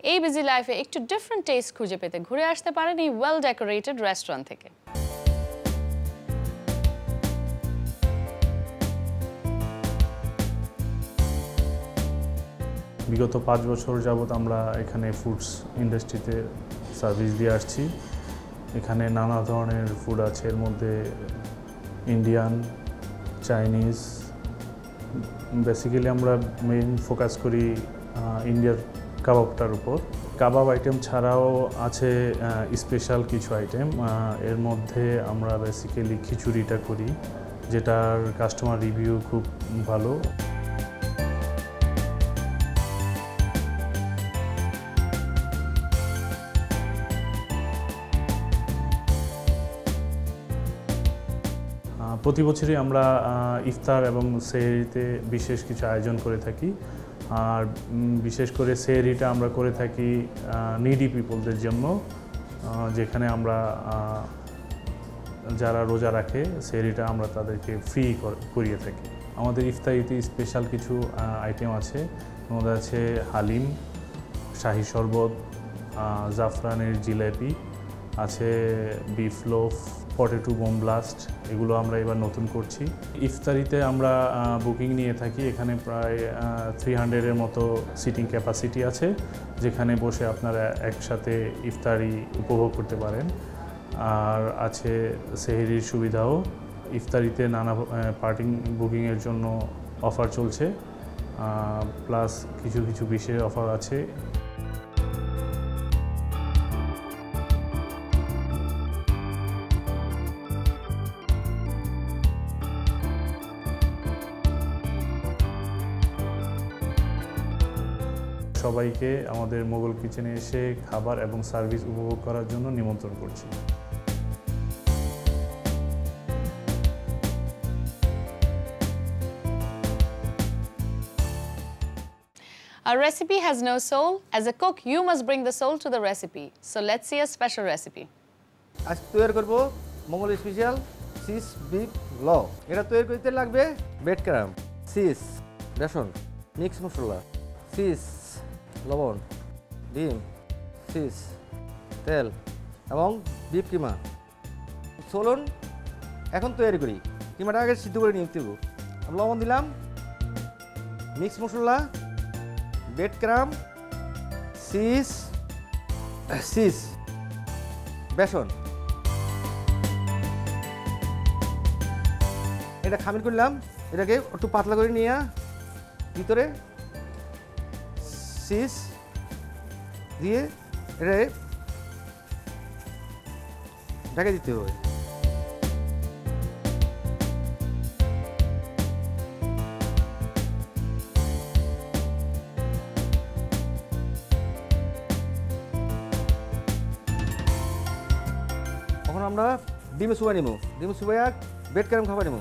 এই বিজি লাইফে একটু ডিফারেন্ট টেস্ট খুঁজে পেতে ঘুরে আসতে পারেন এই ওয়েল ডেকোরেটেড রেস্টুরেন্ট থেকে। বিগত 5 বছর যাবত আমরা এখানে ফুডস ইন্ডাস্ট্রিতে সার্ভিস দিয়ে আসছি। এখানে নানা ধরনের ফুড আছে, এর মধ্যে ইন্ডিয়ান, চাইনিজ। বেসিক্যালি আমরা মেইন ফোকাস করি ইন্ডিয়ার কাবাবটার উপর। কাবাব আইটেম ছাড়াও আছে স্পেশাল কিছু আইটেম। এর মধ্যে আমরা বেসিক্যালি খিচুড়িটা করি, যেটার কাস্টমার রিভিউ খুব ভালো। প্রতি বছরই আমরা ইফতার এবং সেহরিতে বিশেষ কিছু আয়োজন করে থাকি। আর বিশেষ করে সেহরিটা আমরা করে থাকি নিডি পিপলদের জন্য, যেখানে আমরা যারা রোজা রাখে সেহরিটা আমরা তাদেরকে ফ্রি করিয়ে থাকি। আমাদের ইফতারিতে স্পেশাল কিছু আইটেম আছে, এর মধ্যে আছে হালিম, শাহি শরবত, জাফরানের জিলাপি আছে, beef loaf, potato bomb blast. এগুলো আমরা এবার নতুন করছি। ইফতারিতে আমরা বুকিং নিয়ে থাকি। এখানে প্রায় 300-এর মতো সিটিং ক্যাপাসিটি আছে, যেখানে বসে আপনারা একসাথে ইফতারি উপভোগ করতে পারেন। আর আছে সেহরির সুবিধাও। ইফতারিতে নানা পার্টিং বুকিংয়ের জন্য অফার চলছে, প্লাস কিছু কিছু বিশেষ অফার আছে। সবাইকে আমাদের মোগল কিচেনে এসে খাবার এবং সার্ভিস উপভোগ করার জন্য নিমন্ত্রণ করছি। A recipe has no soul. As a cook, you must bring the soul to the recipe. So let's see a special recipe. আজ তৈরি করব মোগল স্পেশাল চিজ বিফ ল। এটা তৈরি করতে লাগবে ব্রেড ক্রাম্ব, চিজ, বেসন, মিক্স মশলা, চিজ, লবণ, ডিম, চিজ, তেল এবং বিফ কিমা। চলুন এখন তৈরি করি। কিমাটা আগে সিদ্ধ করে নিতে হবে। লবণ দিলাম, মিক্স মশলা, ব্রেড ক্রাম্ব, চিজ, বেসন। এটা খামির করলাম। এটাকে একটু পাতলা করে নিয়ে ভিতরে চিজ দিয়ে এটা ঢেকে দিতে হবে। এখন আমরা ডিমে চুবাই নেব। ডিমে চুবাইয়া ব্রেড ক্রাম্ব খাবার নেব।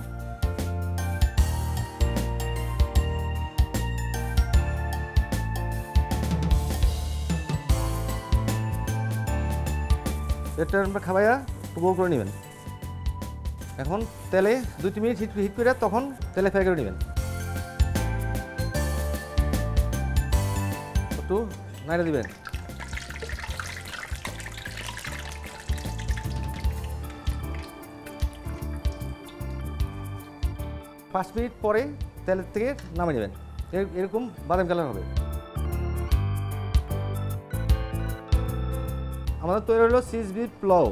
ব্রেডটা আমরা খাবাইয়া গোল করে নেবেন। এখন তেলে 2-3 মিনিট হিট করে তখন তেলে ফ্রাই করে নেবেন। একটু নাড়া দিবেন। 5 মিনিট পরে তেলের থেকে নামিয়ে নেবেন। এরকম বাদামি কালার হবে। আমাদের তৈরি হলো চিজ বিফ পোলাও।